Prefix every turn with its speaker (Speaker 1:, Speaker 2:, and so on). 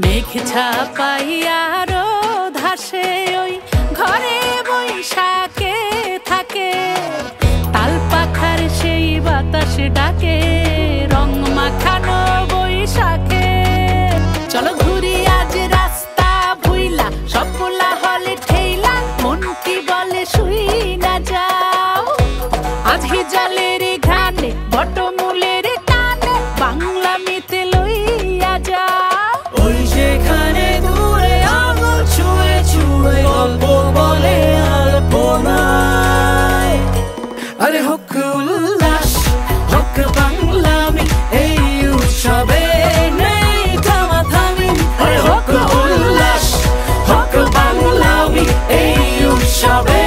Speaker 1: মেঘ ছাপাইয়া রোদ হাসে ওই ঘরে বৈশাখে থাকে, তাল পাখার সেই বাতাস ডাকে রং মাখানো বৈশাখে। চলো ঘুরি আজ রাস্তা ভুইলা, সব পোলা হলে ঠেইলা, মন কি বলে শুই না যাও। আজ হিজালের ঘানে বটমূলের টানে বাংলা মিতে লইয়া যাও।
Speaker 2: ওই যেখানে দূরে আঙুল ছুঁয়ে ছুঁয়ে গল্প বলে আলপনায়। আরে হোক উল্লাস হোক বাংলামি, এই উৎসবে নেই থামাথামি। আরে হোক উল্লাস হোক বাংলামি, এই উৎসবে